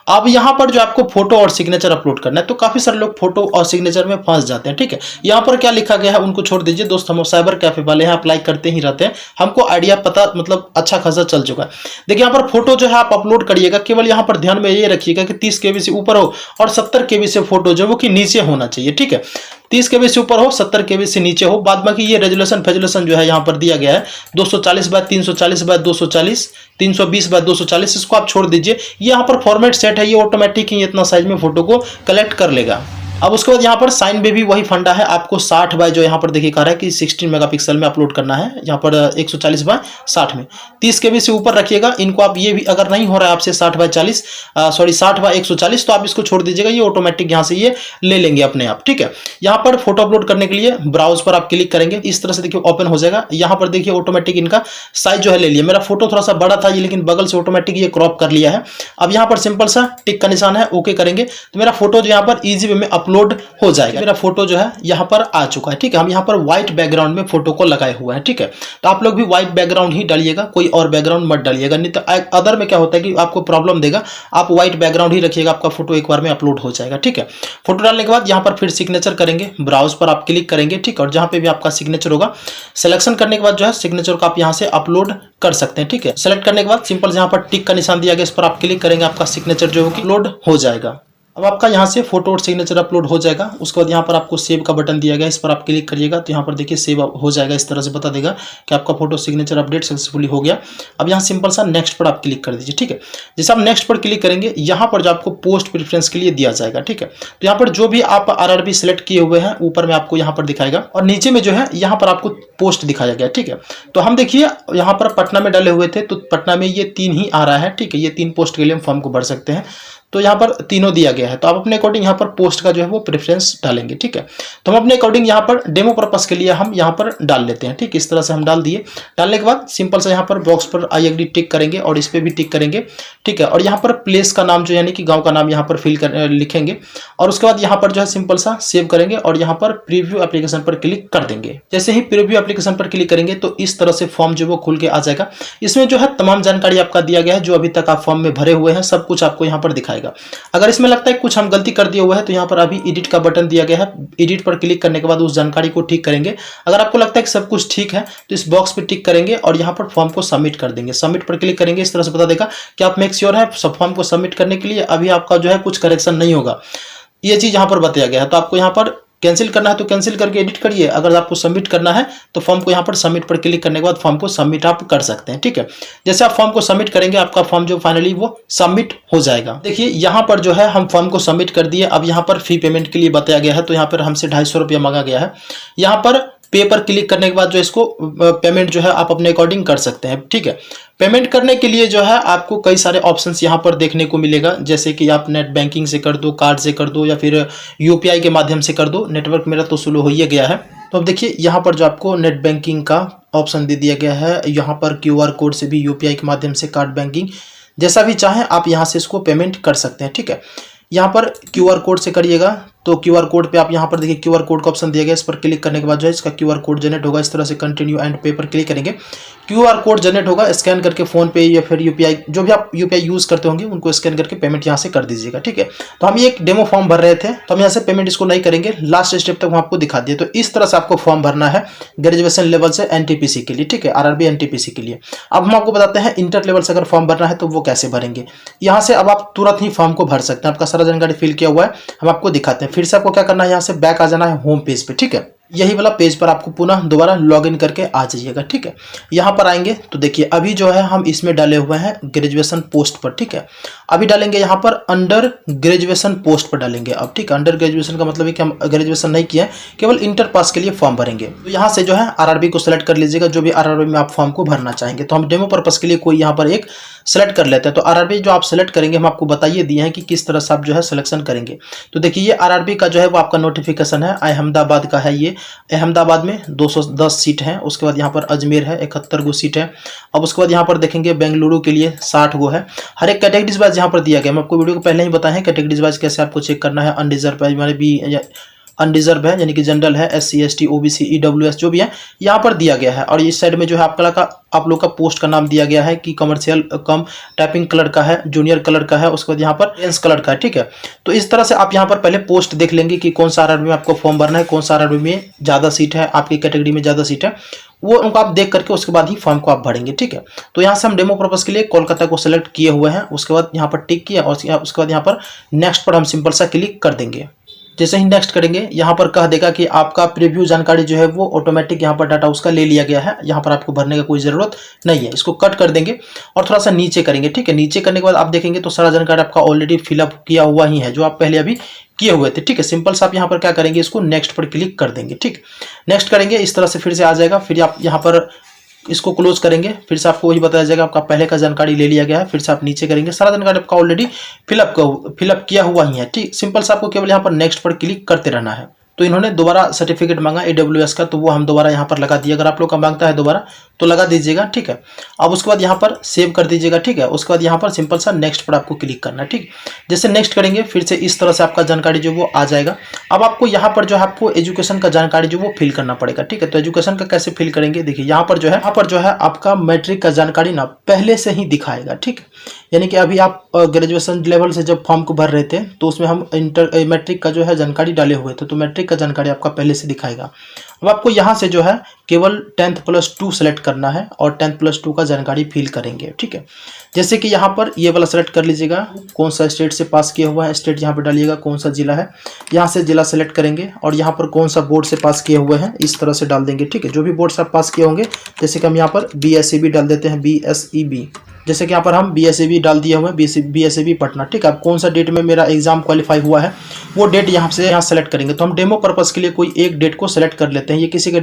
अब यहाँ पर जो आपको फोटो और सिग्नेचर अपलोड करना है, तो काफी सारे लोग फोटो और सिग्नेचर में फंस जाते हैं, ठीक है। यहाँ पर क्या लिखा गया है उनको छोड़ दीजिए दोस्त, हम साइबर कैफे वाले हैं, अप्लाई करते ही रहते हैं, हमको आइडिया पता मतलब अच्छा खासा चल चुका है। देखिए यहाँ पर फोटो जो है आप अपलोड करिएगा, केवल यहाँ पर ध्यान में ये रखिएगा कि 30 KB से ऊपर हो और 70 KB से फोटो जो वो कि नीचे होना चाहिए, ठीक है। 30 KB से ऊपर हो, 70 KB से नीचे हो। बाद बाकी ये रेजोल्यूशन जो है यहाँ पर दिया गया है 240x340x240, 320x240, इसको आप छोड़ दीजिए। ये यहाँ पर फॉर्मेट सेट है, ये ऑटोमेटिक ही इतना साइज में फोटो को कलेक्ट कर लेगा। अब उसके बाद यहाँ पर साइन में भी वही फंडा है, आपको 60 बाय जो यहाँ पर देखिए कह रहा है कि 16 मेगापिक्सल में अपलोड करना है, यहाँ पर 140 बाय 60 में 30 KB से ऊपर रखिएगा इनको आप। ये भी अगर नहीं हो रहा है आपसे 60 बाय 40 सॉरी 60 बाय 140 तो आप इसको छोड़ दीजिएगा, ये ऑटोमेटिक यहाँ से ये ले लेंगे अपने आप, ठीक है। यहाँ पर फोटो अपलोड करने के लिए ब्राउज पर आप क्लिक करेंगे, इस तरह से देखिए ओपन हो जाएगा। यहाँ पर देखिए ऑटोमेटिक इनका साइज जो है ले लिया। मेरा फोटो थोड़ा सा बड़ा था ये, लेकिन बगल से ऑटोमेटिक ये क्रॉप कर लिया है। अब यहाँ पर सिंपल सा टिक का निशान है, ओके करेंगे तो मेरा फोटो जो यहाँ पर इजी वे में अपलोड हो जाएगा। मेरा फोटो जो है यहाँ पर आ चुका है, ठीक है। हम यहाँ पर व्हाइट बैकग्राउंड में फोटो को लगाए हुए हैं, ठीक है। तो आप लोग भी व्हाइट बैकग्राउंड ही डालिएगा, कोई और बैकग्राउंड मत डालिएगा, नहीं तो अदर में क्या होता है कि आपको प्रॉब्लम देगा। आप व्हाइट बैकग्राउंड ही रखिएगा, आपका फोटो एक बार में अपलोड हो जाएगा, ठीक है। फोटो डालने के बाद यहाँ पर फिर सिग्नेचर करेंगे, ब्राउज पर आप क्लिक करेंगे, ठीक है। और जहाँ पे भी आपका सिग्नेचर होगा सिलेक्शन करने के बाद जो है सिग्नेचर को आप यहाँ से अपलोड कर सकते हैं, ठीक है। सेलेक्ट करने के बाद सिंपल यहाँ पर टिक का निशान दिया गया, इस पर आप क्लिक करेंगे, आपका सिग्नेचर जो है अपलोड हो जाएगा। अब आपका यहाँ से फोटो और सिग्नेचर अपलोड हो जाएगा। उसके बाद यहाँ पर आपको सेव का बटन दिया गया, इस पर आप क्लिक करिएगा तो यहाँ पर देखिए सेव हो जाएगा। इस तरह से बता देगा कि आपका फोटो सिग्नेचर अपडेट सक्सेसफुली हो गया। अब यहाँ सिंपल सा नेक्स्ट पर आप क्लिक कर दीजिए, ठीक है। जैसे आप नेक्स्ट पर क्लिक करेंगे यहाँ पर जो आपको पोस्ट प्रेफरेंस के लिए दिया जाएगा, ठीक है। तो यहाँ पर जो भी आप RRB सेलेक्ट किए हुए हैं ऊपर में आपको यहाँ पर दिखाएगा और नीचे में जो है यहाँ पर आपको पोस्ट दिखाया गया, ठीक है। तो हम देखिए यहाँ पर पटना में डाले हुए थे तो पटना में ये 3 ही आ रहा है, ठीक है। ये 3 पोस्ट के लिए हम फॉर्म को भर सकते हैं, तो यहाँ पर तीनों दिया गया है। तो आप अपने अकॉर्डिंग यहाँ पर पोस्ट का जो है वो प्रेफरेंस डालेंगे, ठीक है। तो हम अपने अकॉर्डिंग यहाँ पर डेमो पर्पस के लिए हम यहाँ पर डाल लेते हैं, ठीक। इस तरह से हम डाल दिए। डालने के बाद सिंपल से यहाँ पर बॉक्स पर आई एग्री टिक करेंगे और इस पर भी टिक करेंगे, ठीक है। और यहाँ पर प्लेस का नाम जो यानी कि गाँव का नाम यहाँ पर फिल कर लिखेंगे और उसके बाद यहाँ पर जो है सिंपल सा सेव करेंगे और यहाँ पर प्रीव्यू एप्लीकेशन पर क्लिक कर देंगे। जैसे ही प्रीव्यू एप्लीकेशन पर क्लिक करेंगे तो इस तरह से फॉर्म जो वो खुल के आ जाएगा। इसमें जो है तमाम जानकारी आपका दिया गया है, जो अभी तक आप फॉर्म में भरे हुए हैं सब कुछ आपको यहाँ पर दिखाएगा। अगर इसमें लगता है कुछ हम गलती कर दिए हुए हैं तो यहाँ पर अभी एडिट का बटन दिया गया है, एडिट पर क्लिक करने के बाद उस जानकारी को ठीक करेंगे। अगर आपको लगता है कि सब कुछ ठीक है तो इस बॉक्स पे टिक करेंगे और यहाँ पर फॉर्म को सबमिट कर देंगे। सबमिट पर क्लिक करेंगे, इस तरह से बता देगा कि आप मेक श्योर है सब फॉर्म को सबमिट करने के लिए अभी आपका जो है कुछ करेक्शन नहीं होगा, ये चीज यहाँ पर बताया गया है। तो आपको यहाँ पर कैंसिल करना है तो कैंसिल करके एडिट करिए, अगर आपको सबमिट करना है तो फॉर्म को यहाँ पर सबमिट पर क्लिक करने के बाद फॉर्म को सबमिट आप कर सकते हैं, ठीक है। जैसे आप फॉर्म को सबमिट करेंगे आपका फॉर्म जो फाइनली वो सबमिट हो जाएगा। देखिए यहाँ पर जो है हम फॉर्म को सबमिट कर दिए। अब यहाँ पर फी पेमेंट के लिए बताया गया है, तो यहाँ पर हमसे 250 रुपया मांगा गया है। यहाँ पर पे पर क्लिक करने के बाद जो इसको पेमेंट जो है आप अपने अकॉर्डिंग कर सकते हैं, ठीक है। पेमेंट करने के लिए जो है आपको कई सारे ऑप्शंस यहाँ पर देखने को मिलेगा, जैसे कि आप नेट बैंकिंग से कर दो, कार्ड से कर दो या फिर UPI के माध्यम से कर दो। नेटवर्क मेरा तो स्लो हो ही गया है। तो अब देखिए यहाँ पर जो आपको नेट बैंकिंग का ऑप्शन दे दिया गया है, यहाँ पर QR कोड से भी UPI के माध्यम से कार्ड बैंकिंग जैसा भी चाहें आप यहाँ से इसको पेमेंट कर सकते हैं, ठीक है। यहाँ पर QR कोड से करिएगा तो QR कोड पे आप यहाँ पर देखिए QR कोड का ऑप्शन दिया गया, इस पर क्लिक करने के बाद जो है इसका QR कोड जनरेट होगा। इस तरह से कंटिन्यू एंड पे पर क्लिक करेंगे, QR कोड जनरेट होगा। स्कैन करके फोन पे या फिर UPI जो भी आप UPI यूज करते होंगे उनको स्कैन करके पेमेंट यहाँ से कर दीजिएगा, ठीक है। तो हम ये एक डेमो फॉर्म भर रहे थे तो हम यहाँ से पेमेंट इसको नहीं करेंगे, लास्ट स्टेप तक हम आपको दिखा दिए। तो इस तरह से आपको फॉर्म भरना है ग्रेजुएशन लेवल से NTPC के लिए, ठीक है, RRB NTPC के लिए। अब हम आपको बताते हैं इंटर लेवल से अगर फॉर्म भरना है तो वो कैसे भरेंगे। यहाँ से अब आप तुरंत ही फॉर्म को भर सकते हैं, आपका सारा जानकारी फिल किया हुआ है, हम आपको दिखाते हैं। फिर से आपको क्या करना है, यहाँ से बैक आ जाना है होम पेज पे, ठीक है। यही वाला पेज पर आपको पुनः दोबारा लॉगिन करके आ जाइएगा, ठीक है। यहाँ पर आएंगे तो देखिए अभी जो है हम इसमें डाले हुए हैं ग्रेजुएशन पोस्ट पर, ठीक है। अभी डालेंगे यहाँ पर अंडर ग्रेजुएशन पोस्ट पर डालेंगे अब, ठीक है। अंडर ग्रेजुएशन का मतलब है कि हम ग्रेजुएशन नहीं किया है, केवल इंटर पास के लिए फॉर्म भरेंगे। तो यहाँ से जो है RRB को सिलेक्ट कर लीजिएगा, जो भी RRB में आप फॉर्म को भरना चाहेंगे। तो हम डेमो पर्पस के लिए कोई यहाँ पर एक सेलेक्ट कर लेते हैं। तो RRB जो आप सेलेक्ट करेंगे हम आपको बताइए दिए हैं कि किस तरह से आप जो है सिलेक्शन करेंगे। तो देखिए ये RRB का जो है वो आपका नोटिफिकेशन है, अहमदाबाद का है। ये अहमदाबाद में 210 सीट है, उसके बाद यहाँ पर अजमेर है 71 गो सीट है। अब उसके बाद यहाँ पर देखेंगे बेंगलुरु के लिए 60 गो है। हर एक कैटेगरीज वाइज यहाँ पर दिया गया, मैं आपको वीडियो को पहले ही बताया है कैटेगरीज वाइज कैसे आपको चेक करना है। अनरिजर्व है, भी अनरिजर्व है यानी कि जनरल है, SC ST OBC EWS जो भी है यहाँ पर दिया गया है। और इस साइड में जो है आप लोग का पोस्ट का नाम दिया गया है कि कमर्शियल कम टाइपिंग कलर का है, जूनियर कलर का है, उसके बाद यहाँ पर जेंट्स कलर का है, ठीक है। तो इस तरह से आप यहाँ पर पहले पोस्ट देख लेंगे कि कौन सा RRB में आपको फॉर्म भरना है, कौन सा RRB में ज़्यादा सीट है, आपकी कैटेगरी में ज़्यादा सीट है, वो उनको आप देख करके उसके बाद ही फॉर्म को आप भरेंगे, ठीक है। तो यहाँ से हम डेमो पर्पस के लिए कोलकाता को सिलेक्ट किए हुए हैं, उसके बाद यहाँ पर टिक किया और उसके बाद यहाँ पर नेक्स्ट पर हम सिंपल सा क्लिक कर देंगे। जैसे ही नेक्स्ट करेंगे यहाँ पर कह देगा कि आपका प्रीव्यू जानकारी जो है वो ऑटोमेटिक यहाँ पर डाटा उसका ले लिया गया है, यहाँ पर आपको भरने का कोई ज़रूरत नहीं है। इसको कट कर देंगे और थोड़ा सा नीचे करेंगे, ठीक है। नीचे करने के बाद आप देखेंगे तो सारा जानकारी आपका ऑलरेडी फिलअप किया हुआ ही है, जो आप पहले अभी किए हुए थे, ठीक है। सिंपल से आप यहाँ पर क्या करेंगे, इसको नेक्स्ट पर क्लिक कर देंगे, ठीक। नेक्स्ट करेंगे, इस तरह से फिर से आ जाएगा। फिर आप यहाँ पर इसको क्लोज करेंगे, फिर से आपको वही बताया जाएगा आपका पहले का जानकारी ले लिया गया है। फिर से आप नीचे करेंगे, सारा जानकारी आपका ऑलरेडी फिलअप किया हुआ ही है, ठीक। सिंपल से आपको केवल यहाँ पर नेक्स्ट पर क्लिक करते रहना है। तो इन्होंने दोबारा सर्टिफिकेट मांगा AWS का, तो वो हम दोबारा यहाँ पर लगा दिए। अगर आप लोग का मांगता है दोबारा तो लगा दीजिएगा, ठीक है। अब उसके बाद यहाँ पर सेव कर दीजिएगा, ठीक है। उसके बाद यहाँ पर सिंपल सा नेक्स्ट पर आपको क्लिक करना है, ठीक। जैसे नेक्स्ट करेंगे फिर से इस तरह से आपका जानकारी जो वो आ जाएगा। अब आपको यहाँ पर जो है आपको एजुकेशन का जानकारी जो वो फिल करना पड़ेगा, ठीक है। तो एजुकेशन का कैसे फिल करेंगे, देखिए यहाँ पर जो है आपका मैट्रिक का जानकारी ना पहले से ही दिखाएगा, ठीक है। यानी कि अभी आप ग्रेजुएशन लेवल से जब फॉर्म को भर रहे थे तो उसमें हम मैट्रिक का जो है जानकारी डाले हुए थे, तो मैट्रिक का जानकारी आपका पहले से दिखाएगा। अब आपको यहाँ से जो है केवल 10th+2 सेलेक्ट करना है और 10th+2 का जानकारी फिल करेंगे, ठीक है। जैसे कि यहाँ पर ये वाला सेलेक्ट कर लीजिएगा, कौन सा स्टेट से पास किया हुआ है, स्टेट यहाँ पर डालिएगा, कौन सा जिला है, यहाँ से जिला सेलेक्ट करेंगे और यहाँ पर कौन सा बोर्ड से पास किए हुए हैं इस तरह से डाल देंगे, ठीक है। जो भी बोर्ड से आप पास किए होंगे, जैसे कि हम यहाँ पर BSEB डाल देते हैं, BSEB, जैसे कि यहाँ पर हम BSEB डाल दिए हुए हैं, BSEB पटना, ठीक है। अब कौन सा डेट में मेरा एग्जाम क्वालिफाई हुआ है वो डेट यहाँ सेलेक्ट करेंगे। तो हम डेमो पर्पस के लिए कोई एक डेट को सेलेक्ट कर लेते हैं। ये किसी का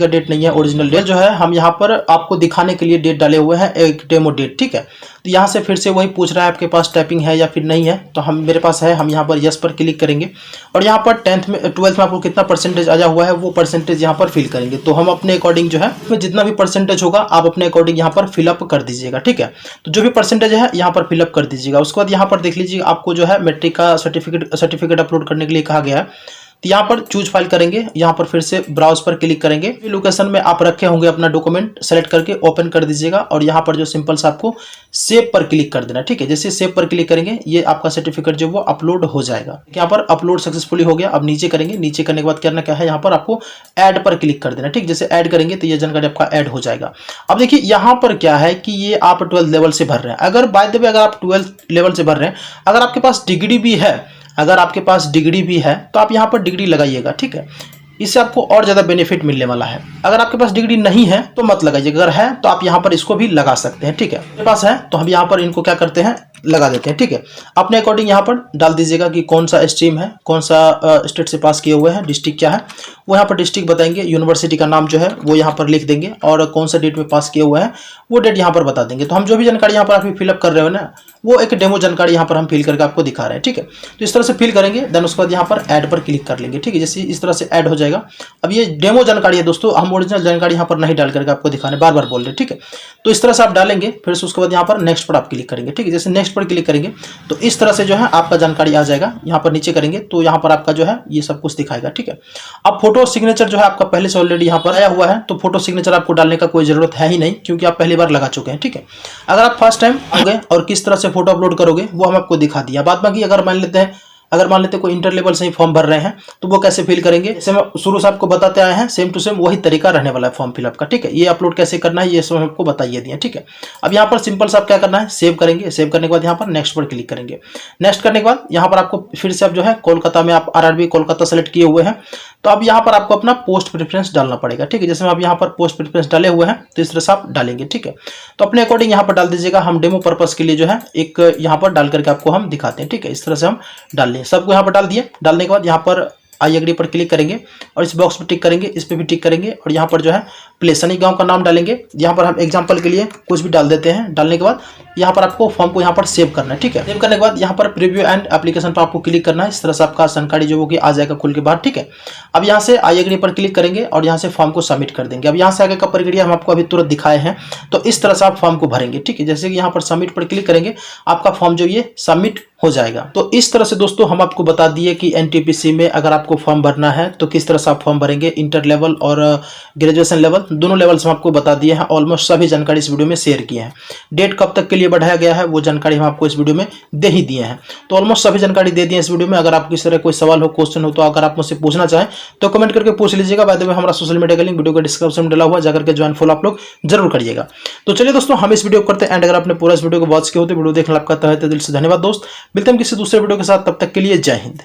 डेट नहीं है, ओरिजिनल डेट जो है हम यहाँ पर आपको दिखाने के लिए डेट डाले हुए हैं, एक डेमो डेट, ठीक है। तो यहाँ से फिर से वही पूछ रहा है आपके पास टाइपिंग है या फिर नहीं है, तो मेरे पास है, हम यहाँ पर यस पर क्लिक करेंगे और यहाँ पर 12th में आपको कितना परसेंटेज आया हुआ है वो परसेंटेज यहाँ पर फिल करेंगे। तो हम अपने अकॉर्डिंग जो है जितना भी परसेंटेज होगा आप अपने अकॉर्डिंग यहाँ पर फिलअप कर दीजिएगा, ठीक है। तो जो भी परसेंटेज है यहाँ पर फिलअप कर दीजिएगा। उसके बाद यहाँ पर देख लीजिए आपको जो है मैट्रिक का सर्टिफिकेट अपलोड करने के लिए कहा गया है। तो यहाँ पर चूज फाइल करेंगे, यहाँ पर फिर से ब्राउज पर क्लिक करेंगे। लोकेशन में आप रखे होंगे अपना डॉक्यूमेंट सेलेक्ट करके ओपन कर दीजिएगा और यहाँ पर जो सिंपल सा आपको सेव पर क्लिक कर देना, ठीक है। जैसे सेव पर क्लिक करेंगे ये आपका सर्टिफिकेट जो वो अपलोड हो जाएगा। यहाँ पर अपलोड सक्सेसफुली हो गया। अब नीचे करेंगे, नीचे करने के बाद करना क्या है, यहाँ पर आपको ऐड पर क्लिक कर देना, ठीक। जैसे ऐड करेंगे तो ये जानकारी आपका ऐड हो जाएगा। अब देखिए यहाँ पर क्या है कि ये आप 12th लेवल से भर रहे हैं। अगर बाय द वे अगर आप 12th लेवल से भर रहे हैं, अगर आपके पास डिग्री भी है तो आप यहाँ पर डिग्री लगाइएगा, ठीक है। इससे आपको और ज़्यादा बेनिफिट मिलने वाला है। अगर आपके पास डिग्री नहीं है तो मत लगाइए, अगर है तो आप यहाँ पर इसको भी लगा सकते हैं, ठीक है। मेरे पास है तो हम यहाँ पर इनको क्या करते हैं, लगा देते हैं, ठीक है। अपने अकॉर्डिंग यहाँ पर डाल दीजिएगा कि कौन सा स्ट्रीम है, कौन सा स्टेट से पास किए हुए हैं, डिस्ट्रिक्ट क्या है वो यहाँ पर डिस्ट्रिक्ट बताएंगे, यूनिवर्सिटी का नाम जो है वो यहाँ पर लिख देंगे और कौन सा डेट में पास किए हुए हैं वो डेट यहाँ पर बता देंगे। तो हम जो भी जानकारी यहाँ पर आप फिलअप कर रहे हो ना, वो एक डेमो जानकारी यहाँ पर हम फिल करके आपको दिखा रहे हैं, ठीक है। तो इस तरह से फिल करेंगे, देन उसके बाद यहाँ पर ऐड पर क्लिक कर लेंगे, ठीक है। जैसे इस तरह से ऐड हो जाएगा। अब ये डेमो जानकारी है दोस्तों, हम ओरिजिनल जानकारी यहाँ पर नहीं डाल करके आपको दिखाने बार बार बोल रहे हैं, ठीक है। तो इस तरह से आप डालेंगे, फिर से उसके बाद यहाँ पर नेक्स्ट पर आप क्लिक करेंगे, ठीक है। जैसे नेक्स्ट पर क्लिक करेंगे तो इस तरह से जो है आपका जानकारी आ जाएगा। यहाँ पर नीचे करेंगे तो यहाँ पर आपका जो है ये सब कुछ दिखाएगा, ठीक है। अब फोटो सिग्नेचर जो है आपका पहले से ऑलरेडी यहाँ पर आया हुआ है, तो फोटो सिग्नेचर आपको डालने का कोई जरूरत है ही नहीं, क्योंकि आप पहली बार लगा चुके हैं, ठीक है। अगर आप फर्स्ट टाइम आओगे और किस तरह से फोटो अपलोड करोगे वो हम आपको दिखा दिया। बाद बाकी अगर मान लेते कोई इंटर लेवल से ही फॉर्म भर रहे हैं तो वो कैसे फिल करेंगे, जैसे हम शुरू से आपको बताते आए हैं, सेम टू सेम वही तरीका रहने वाला है फॉर्म फिलअप का, ठीक है। ये अपलोड कैसे करना है ये सब आपको बताइए दिए, ठीक है। अब यहाँ पर सिंपल से आप क्या करना है, सेव करेंगे। सेव करने के बाद यहाँ पर नेक्स्ट पर क्लिक करेंगे। नेक्स्ट करने के बाद यहाँ पर आपको फिर से आप जो है कोलकाता में आप RRB कोलकाता सेलेक्ट किए हुए हैं, तो अब यहाँ पर आपको अपना पोस्ट प्रेफरेंस डालना पड़ेगा, ठीक है। जैसे आप यहाँ पर पोस्ट प्रेफरेंस डाले हुए हैं तो इस तरह से आप डालेंगे, ठीक है। तो अपने अकॉर्डिंग यहाँ पर डाल दीजिएगा। हम डेमो पर्पस के लिए जो है एक यहाँ पर डाल करके आपको हम दिखाते हैं, ठीक है। इस तरह से हम डाल लें, सबको यहाँ पर डाल दिए। डालने के बाद यहाँ पर आई एग्री पर क्लिक करेंगे और इस बॉक्स पर टिक करेंगे, इस पर भी टिक करेंगे और यहाँ पर जो है प्लेस यानी गांव का नाम डालेंगे। यहाँ पर हम एग्जांपल के लिए कुछ भी डाल देते हैं। डालने के बाद यहाँ पर आपको फॉर्म को यहाँ पर सेव करना है, ठीक है। सेव करने के बाद यहाँ पर प्रीव्यू एंड एप्लीकेशन पर आपको क्लिक करना है। इस तरह से आपका जानकारी जो होगी आ जाएगा खुल के बाहर, ठीक है। अब यहाँ से आई एग्री पर क्लिक करेंगे और यहाँ से फॉर्म को सबमिट कर देंगे। अब यहाँ से आगे का प्रक्रिया हम आपको अभी तुरंत दिखाए हैं, तो इस तरह से आप फॉर्म को भरेंगे, ठीक है। जैसे कि यहाँ पर सबमिट पर क्लिक करेंगे आपका फॉर्म जो ये सबमिट हो जाएगा। तो इस तरह से दोस्तों हम आपको बता दिए कि NTPC में अगर आपको फॉर्म भरना है तो किस तरह से आप फॉर्म भरेंगे। इंटर लेवल और ग्रेजुएशन लेवल दोनों लेवल से हम आपको बता दिए हैं। ऑलमोस्ट सभी जानकारी इस वीडियो में शेयर किए हैं। डेट कब तक के लिए बढ़ाया गया है वो जानकारी हम आपको इस वीडियो में दे ही दिए हैं। तो ऑलमोस्ट सभी जानकारी दे दी है इस वीडियो में। अगर आपको इस तरह कोई सवाल हो, क्वेश्चन हो, तो अगर आप मुझसे पूछना चाहें तो कमेंट करके पूछ लीजिएगा। बाय द वे हमारा सोशल मीडिया का लिंक वीडियो के डिस्क्रिप्शन में डाला हुआ, जाकर के ज्वाइन फॉलो आप लोग जरूर करिएगा। तो चलिए दोस्तों हम इस वीडियो को करते हैं एंड। अगर आपने पूरा इस वीडियो को वॉच किया हो तो वीडियो देखने आपका तहे दिल से धन्यवाद दोस्त। मिलते हैं किसी दूसरे वीडियो के साथ, तब तक के लिए जय हिंद।